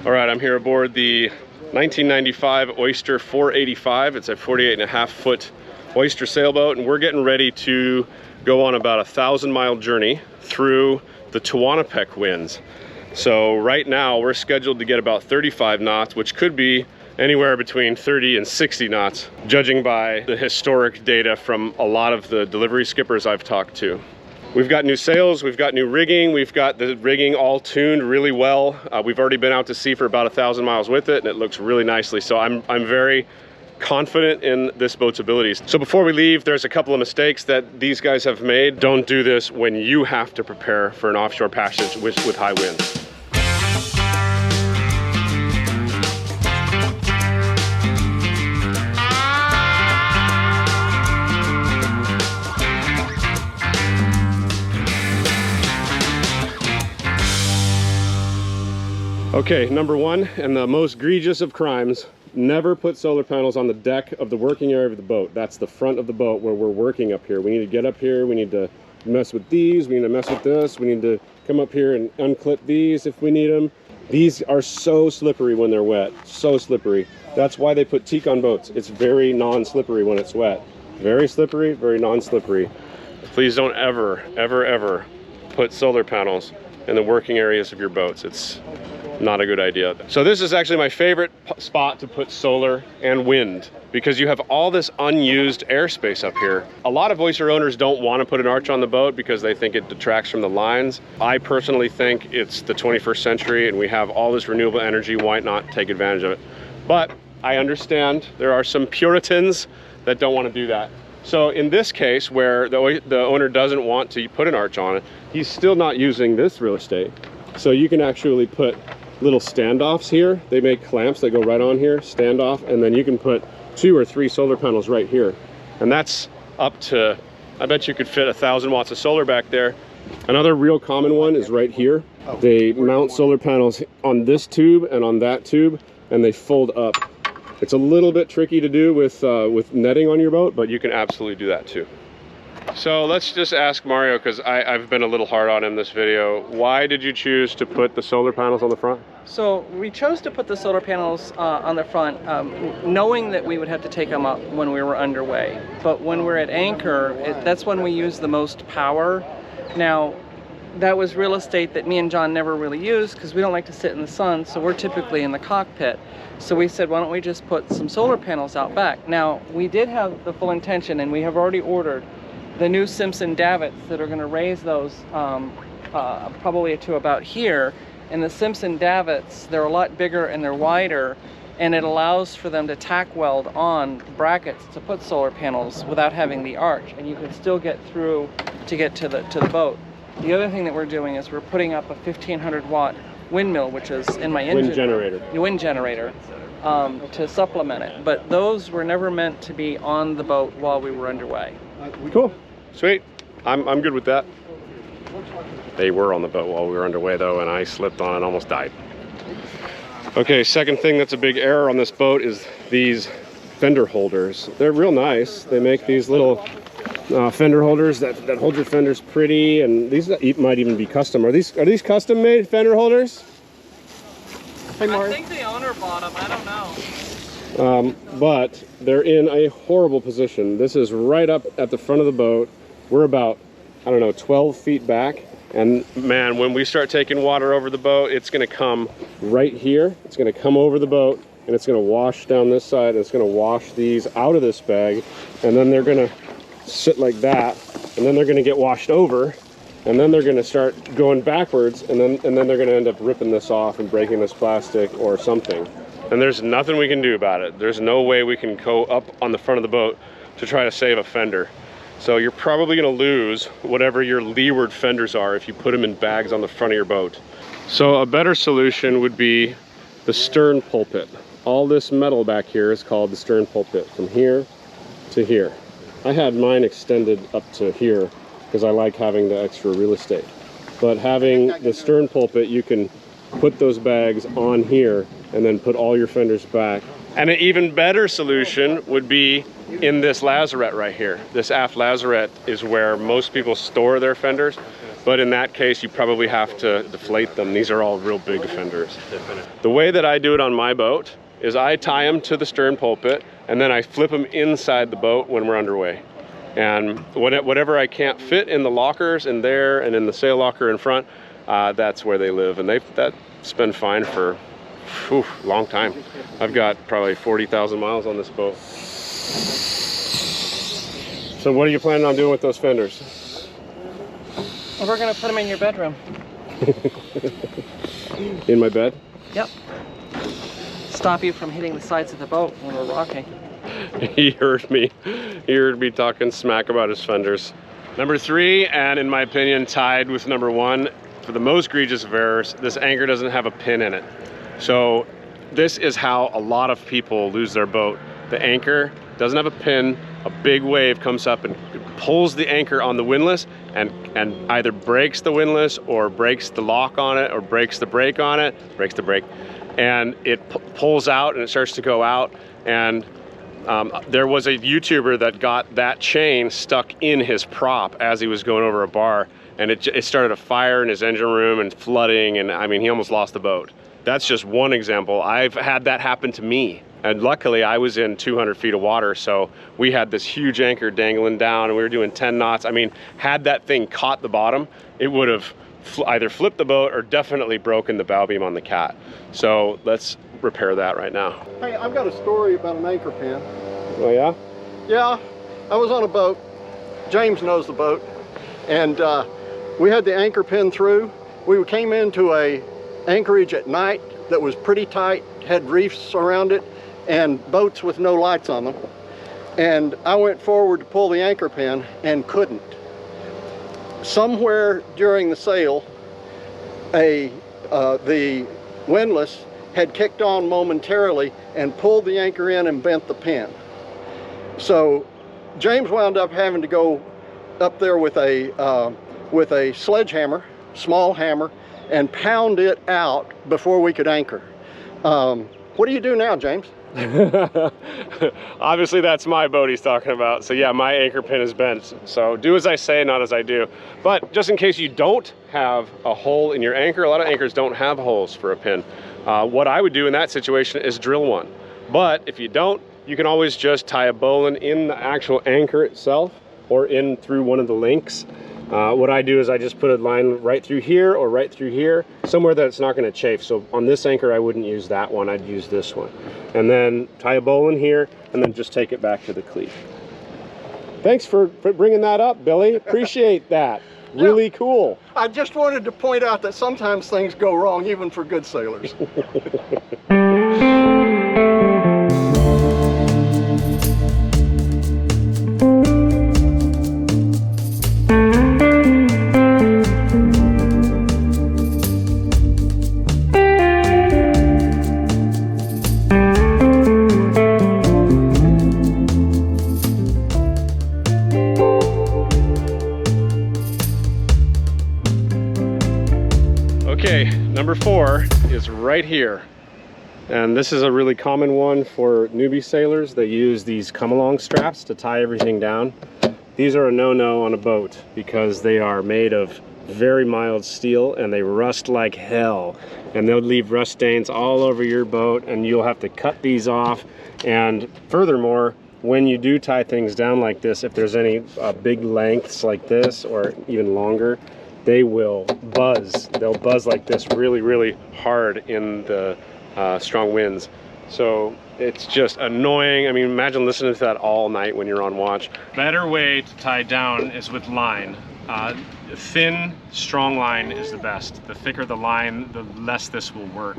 All right, I'm here aboard the 1995 Oyster 485. It's a 48.5 foot Oyster sailboat, and we're getting ready to go on about a 1,000-mile journey through the Tehuantepec winds. So right now we're scheduled to get about 35 knots, which could be anywhere between 30 and 60 knots, judging by the historic data from a lot of the delivery skippers I've talked to. We've got new sails, we've got new rigging, we've got the rigging all tuned really well. We've already been out to sea for about 1,000 miles with it, and it looks really nicely. So I'm very confident in this boat's abilities. So before we leave, there's a couple of mistakes that these guys have made. Don't do this when you have to prepare for an offshore passage with high winds. Okay, number one, and the most egregious of crimes, never put solar panels on the deck of the working area of the boat. That's the front of the boat where we're working up here. We need to get up here, we need to mess with these, we need to mess with this, we need to come up here and unclip these if we need them. These are so slippery when they're wet, so slippery. That's why they put teak on boats. It's very non-slippery when it's wet. Very slippery, very non-slippery. Please don't ever, ever, ever put solar panels in the working areas of your boats. It's not a good idea. So this is actually my favorite spot to put solar and wind, because you have all this unused airspace up here. A lot of Oyster owners don't want to put an arch on the boat because they think it detracts from the lines. I personally think it's the 21st century and we have all this renewable energy. Why not take advantage of it? But I understand there are some Puritans that don't want to do that. So in this case, where the owner doesn't want to put an arch on it, he's still not using this real estate. So you can actually put little standoffs here. They make clamps that go right on here, standoff, and then you can put 2 or 3 solar panels right here. And that's up to, I bet you could fit 1,000 watts of solar back there. Another real common one is right here. They mount solar panels on this tube and on that tube, and they fold up. It's a little bit tricky to do with netting on your boat, but you can absolutely do that too. So let's just ask Mario, because I've been a little hard on him this video. Why did you choose to put the solar panels on the front? So we chose to put the solar panels on the front, knowing that we would have to take them up when we were underway. But when we're at anchor, that's when we use the most power. Now, that was real estate that me and John never really used because we don't like to sit in the sun, so we're typically in the cockpit. So we said, why don't we just put some solar panels out back? Now, we did have the full intention, and we have already ordered the new Simpson davits that are going to raise those probably to about here. And the Simpson davits, they're a lot bigger and they're wider, and it allows for them to tack weld on brackets to put solar panels without having the arch, and you can still get through to get to the boat. The other thing that we're doing is we're putting up a 1,500 watt windmill, which is in my engine. Wind generator. To supplement it. But those were never meant to be on the boat while we were underway. Cool. Sweet. I'm good with that. They were on the boat while we were underway though, and I slipped on and almost died. Okay, second thing that's a big error on this boat is these fender holders. They're real nice. They make these little fender holders that hold your fenders pretty, and these might even be custom. Are these custom made fender holders? I think the owner bought them, I don't know. But they're in a horrible position. This is right up at the front of the boat. We're about, I don't know, 12 feet back. And man, when we start taking water over the boat, it's gonna come right here. It's gonna come over the boat, and it's gonna wash down this side, and it's gonna wash these out of this bag, and then they're gonna sit like that, and then they're gonna get washed over, and then they're going to start going backwards, and then they're going to end up ripping this off and breaking this plastic or something. And there's nothing we can do about it. There's no way we can go up on the front of the boat to try to save a fender. So you're probably going to lose whatever your leeward fenders are if you put them in bags on the front of your boat. So a better solution would be the stern pulpit. All this metal back here is called the stern pulpit, from here to here. I had mine extended up to here because I like having the extra real estate. But having the stern pulpit, you can put those bags on here and then put all your fenders back. And an even better solution would be in this lazarette right here. This aft lazarette is where most people store their fenders. but in that case, you probably have to deflate them. These are all real big fenders. The way that I do it on my boat is I tie them to the stern pulpit, and then I flip them inside the boat when we're underway. And whatever I can't fit in the lockers in there and in the sail locker in front, that's where they live. And that's been fine for a long time. I've got probably 40,000 miles on this boat. So what are you planning on doing with those fenders? We're gonna put them in your bedroom. In my bed? Yep. Stop you from hitting the sides of the boat when we're rocking. He heard me talking smack about his fenders. Number 3, and in my opinion tied with number 1 for the most egregious of errors, this anchor doesn't have a pin in it. So this is how a lot of people lose their boat. The anchor doesn't have a pin, a big wave comes up and pulls the anchor on the windlass and either breaks the windlass or breaks the lock on it or breaks the brake on it, breaks the brake, and it pulls out and it starts to go out. And there was a YouTuber that got that chain stuck in his prop as he was going over a bar, and it started a fire in his engine room and flooding, and I mean, he almost lost the boat. That's just one example. I've had that happen to me, and luckily I was in 200 feet of water, so we had this huge anchor dangling down and we were doing 10 knots. I mean, had that thing caught the bottom, it would have either flipped the boat or definitely broken the bow beam on the Cat. So let's repair that right now. Hey, I've got a story about an anchor pin. Oh yeah? Yeah, I was on a boat. James knows the boat. And we had the anchor pin through. We came into a anchorage at night that was pretty tight, had reefs around it, and boats with no lights on them. And I went forward to pull the anchor pin and couldn't. Somewhere during the sail, the windlass had kicked on momentarily and pulled the anchor in and bent the pin. So James wound up having to go up there with a sledgehammer, small hammer, and pound it out before we could anchor. What do you do now, James? Obviously that's my boat he's talking about. So yeah, my anchor pin is bent. So do as I say, not as I do. But just in case you don't have a hole in your anchor, a lot of anchors don't have holes for a pin. What I would do in that situation is drill one. But if you don't, you can always just tie a bowline in the actual anchor itself or in through one of the links. What I do is I just put a line right through here or right through here, somewhere that it's not going to chafe. So on this anchor, I wouldn't use that one, I'd use this one. And then tie a bowline here and then just take it back to the cleat. Thanks for bringing that up, Billy. Appreciate that. Really cool. I just wanted to point out that sometimes things go wrong even for good sailors. Okay, number 4 is right here. And this is a really common one for newbie sailors. They use these come-along straps to tie everything down. These are a no-no on a boat because they are made of very mild steel and they rust like hell. And they'll leave rust stains all over your boat and you'll have to cut these off. And furthermore, when you do tie things down like this, if there's any big lengths like this or even longer, they will buzz. They'll buzz like this really, really hard in the strong winds. So it's just annoying. I mean, imagine listening to that all night when you're on watch. Better way to tie down is with line. Thin, strong line is the best. The thicker the line, the less this will work.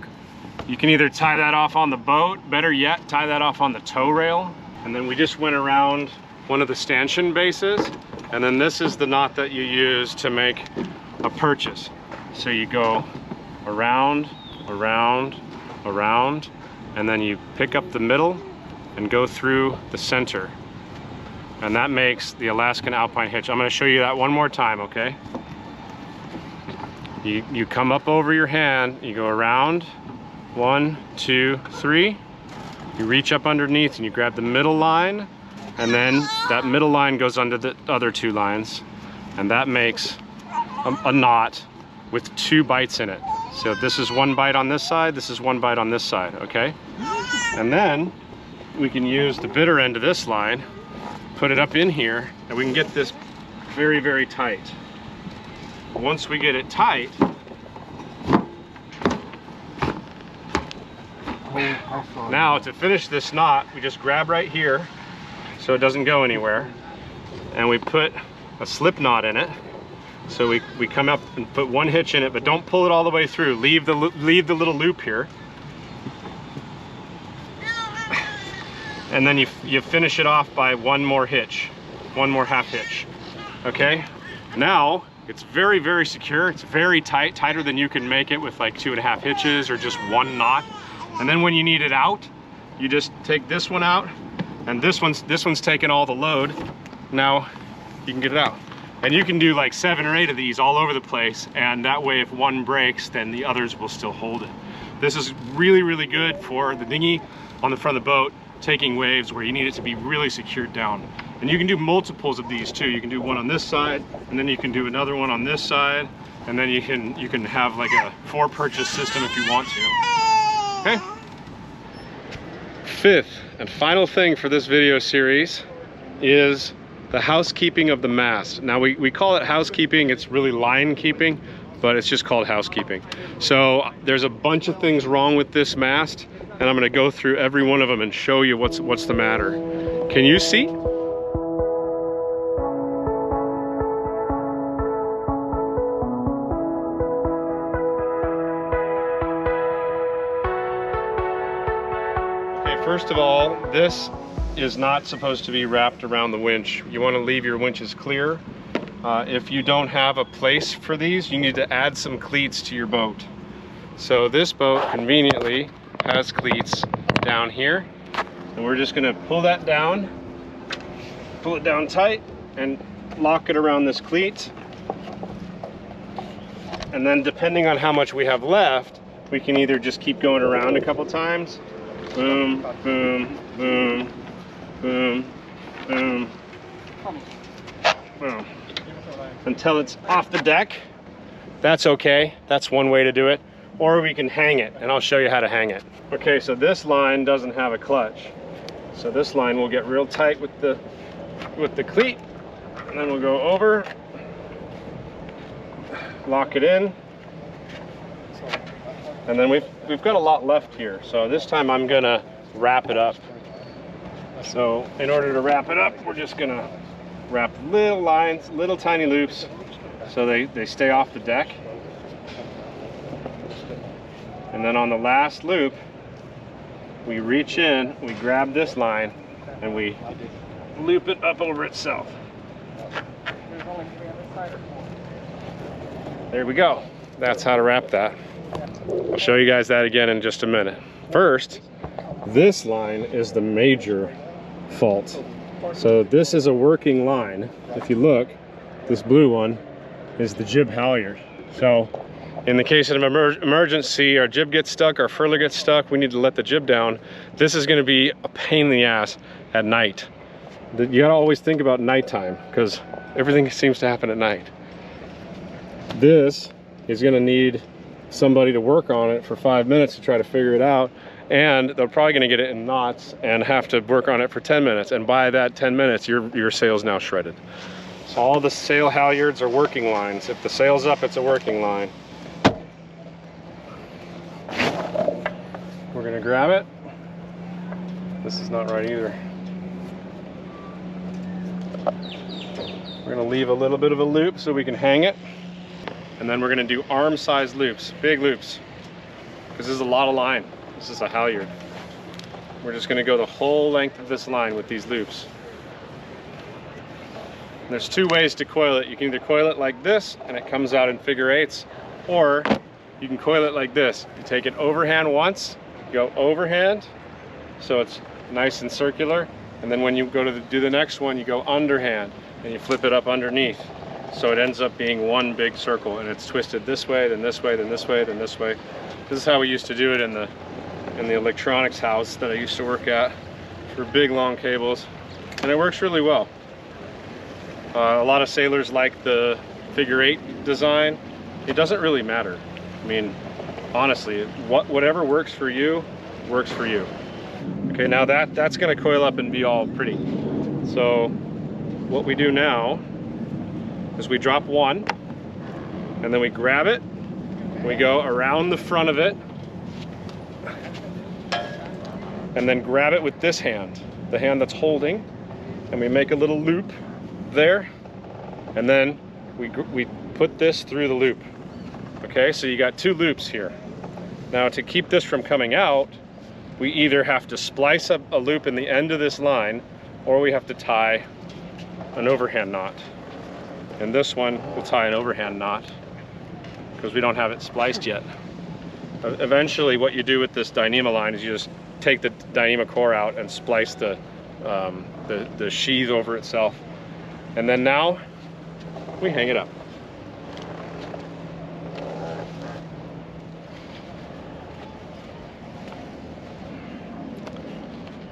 You can either tie that off on the boat, better yet, tie that off on the tow rail. And then we just went around one of the stanchion bases. And then this is the knot that you use to make a purchase. So you go around, around, around, and then you pick up the middle and go through the center. And that makes the Alaskan Alpine hitch. I'm going to show you that one more time, okay? You come up over your hand, you go around, 1, 2, 3. You reach up underneath and you grab the middle line, and then that middle line goes under the other 2 lines, and that makes a knot with 2 bites in it. So this is 1 bite on this side, this is 1 bite on this side, okay? And then we can use the bitter end of this line, put it up in here, and we can get this very, very tight. Once we get it tight, now to finish this knot, we just grab right here so it doesn't go anywhere, and we put a slip knot in it. So we come up and put 1 hitch in it, but don't pull it all the way through. Leave the little loop here. And then you finish it off by 1 more hitch, 1 more half hitch. Okay? Now, it's very, very secure. It's very tight, tighter than you can make it with like 2.5 hitches or just 1 knot. And then when you need it out, you just take this one out, and this one's taking all the load. Now you can get it out. And you can do like 7 or 8 of these all over the place, and that way if one breaks, then the others will still hold it. This is really, really good for the dinghy on the front of the boat, taking waves where you need it to be really secured down. And you can do multiples of these too. You can do one on this side, and then you can do another one on this side, and then you can have like a 4-purchase system if you want to. Okay? 5th and final thing for this video series is the housekeeping of the mast. Now we call it housekeeping, it's really line keeping, but it's just called housekeeping. So there's a bunch of things wrong with this mast, and I'm gonna go through every one of them and show you what's the matter. Can you see? Okay, first of all, this is not supposed to be wrapped around the winch. You want to leave your winches clear. If you don't have a place for these, you need to add some cleats to your boat. So this boat conveniently has cleats down here, and we're just going to pull that down, pull it down tight, and lock it around this cleat. And then depending on how much we have left, we can either just keep going around a couple times, boom, boom, boom, boom, boom, boom, until it's off the deck. That's okay. That's one way to do it. Or we can hang it, and I'll show you how to hang it. Okay, so this line doesn't have a clutch. So this line will get real tight with the cleat, and then we'll go over, lock it in, and then we've got a lot left here. So this time I'm gonna wrap it up. So in order to wrap it up, we're just gonna wrap little lines, little tiny loops, so they stay off the deck. And then on the last loop, we reach in, we grab this line, and we loop it up over itself. There we go. That's how to wrap that. I'll show you guys that again in just a minute. First, this line is the major fault. So this is a working line. If you look, this blue one is the jib halyard. So in the case of an emergency, our jib gets stuck, our furler gets stuck, we need to let the jib down. This is going to be a pain in the ass at night. You gotta always think about nighttime, because everything seems to happen at night. This is going to need somebody to work on it for 5 minutes to try to figure it out, and they're probably going to get it in knots and have to work on it for 10 minutes, and by that 10 minutes your sail's now shredded. So all the sail halyards are working lines. If the sail's up, it's a working line. We're going to grab it. This is not right either. We're going to leave a little bit of a loop so we can hang it. And then we're going to do arm-sized loops, big loops, because this is a lot of line. This is a halyard. We're just going to go the whole length of this line with these loops. And there's 2 ways to coil it. You can either coil it like this and it comes out in figure 8s, or you can coil it like this. You take it overhand once, go overhand, so it's nice and circular, and then when you go to do the next one, you go underhand and you flip it up underneath. So it ends up being one big circle, and it's twisted this way, then this way, then this way, then this way. This is how we used to do it in the electronics house that I used to work at for big long cables, and it works really well. A lot of sailors like the figure 8 design, it doesn't really matter. I mean, honestly, whatever works for you, works for you. Okay, now that's gonna coil up and be all pretty. So what we do now is we drop one, and then we grab it, we go around the front of it, and then grab it with this hand, the hand that's holding, and we make a little loop there, and then we put this through the loop. Okay, so you got 2 loops here. Now to keep this from coming out, we either have to splice up a loop in the end of this line, or we have to tie an overhand knot. And this one will tie an overhand knot because we don't have it spliced yet. Eventually what you do with this Dyneema line is you just take the Dyneema core out and splice the sheath over itself. And then now we hang it up.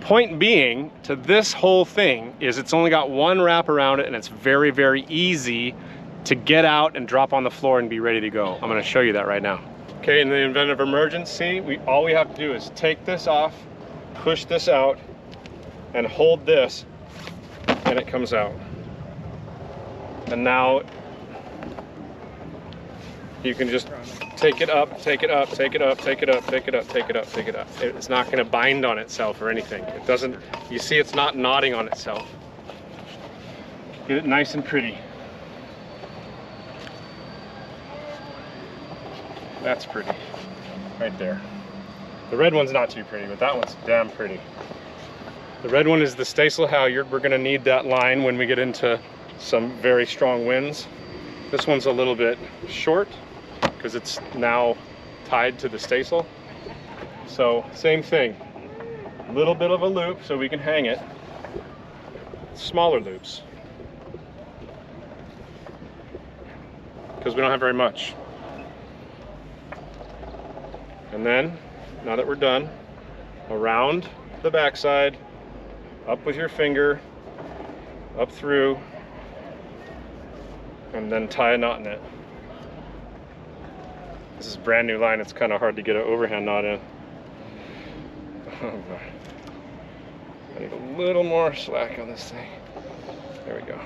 Point being to this whole thing is it's only got one wrap around it, and it's very, very easy to get out and drop on the floor and be ready to go. I'm gonna show you that right now. Okay, in the event of emergency, all we have to do is take this off, push this out, and hold this, and it comes out. And now you can just take it up, take it up, take it up, take it up, take it up, take it up, take it up. It's not going to bind on itself or anything. It doesn't, you see it's not knotting on itself. Get it nice and pretty. That's pretty, right there. The red one's not too pretty, but that one's damn pretty. The red one is the staysail halyard. We're gonna need that line when we get into some very strong winds. This one's a little bit short because it's now tied to the staysail. So same thing, a little bit of a loop so we can hang it. Smaller loops because we don't have very much. And then, now that we're done, around the backside, up with your finger, up through, and then tie a knot in it. This is brand new line, it's kind of hard to get an overhand knot in. Oh boy. I need a little more slack on this thing. There we go.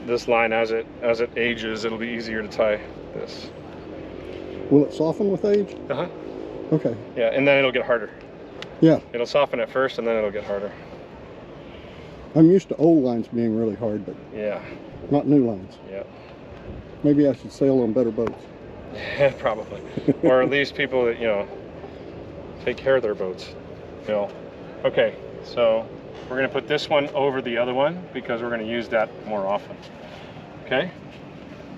This line, as it ages, it'll be easier to tie this. Will it soften with age? Uh-huh. Okay. Yeah, and then it'll get harder. Yeah. It'll soften at first and then it'll get harder. I'm used to old lines being really hard, but yeah, not new lines. Yeah. Maybe I should sail on better boats. Yeah, probably. Or at least people that, you know, take care of their boats. You know. Okay, so we're gonna put this one over the other one because we're gonna use that more often. Okay?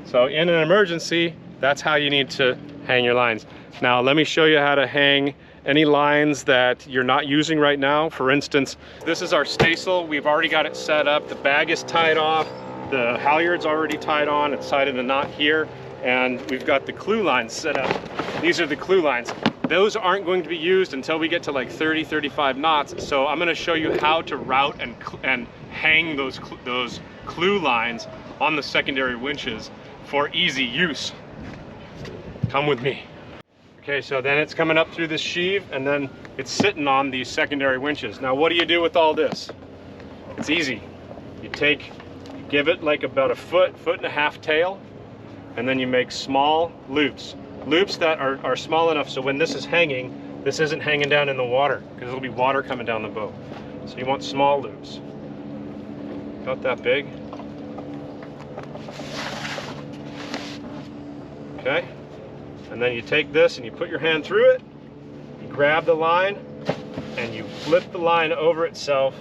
So in an emergency, that's how you need to hang your lines. Now let me show you how to hang any lines that you're not using right now. For instance, this is our staysail. We've already got it set up. The bag is tied off. The halyard's already tied on. It's tied in a knot here. And we've got the clue lines set up. These are the clue lines. Those aren't going to be used until we get to like 30, 35 knots. So I'm gonna show you how to route and hang those clue lines on the secondary winches for easy use. Come with me. Okay, so then it's coming up through this sheave and then it's sitting on these secondary winches. Now what do you do with all this? It's easy. You give it like about a foot and a half tail, and then you make small loops. Loops that are small enough so when this is hanging, this isn't hanging down in the water because there'll be water coming down the boat. So you want small loops. About that big. Okay. And then you take this and you put your hand through it, you grab the line, and you flip the line over itself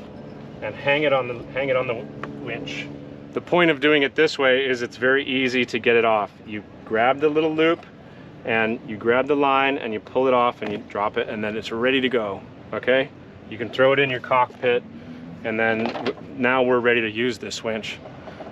and hang it on the winch. The point of doing it this way is it's very easy to get it off. You grab the little loop and you grab the line and you pull it off and you drop it, and then it's ready to go. Okay? You can throw it in your cockpit, and then now we're ready to use this winch.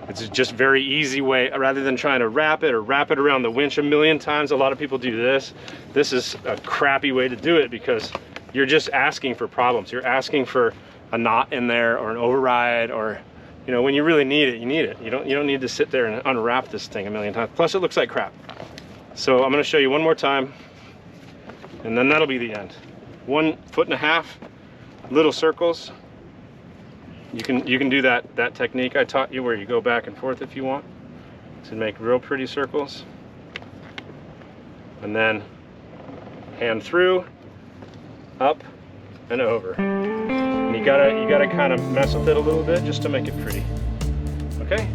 It's just very easy way, rather than trying to wrap it around the winch a million times. A lot of people do this. This is a crappy way to do it because you're just asking for problems. You're asking for a knot in there or an override, or you know, when you really need it, you need it. You don't need to sit there and unwrap this thing a million times. Plus it looks like crap. So I'm gonna show you one more time, and then that'll be the end. 1.5 foot, little circles. You can do that technique I taught you where you go back and forth if you want to make real pretty circles. And then hand through, up and over. And you gotta kind of mess with it a little bit just to make it pretty. Okay?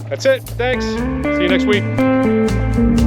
That's it. Thanks. See you next week.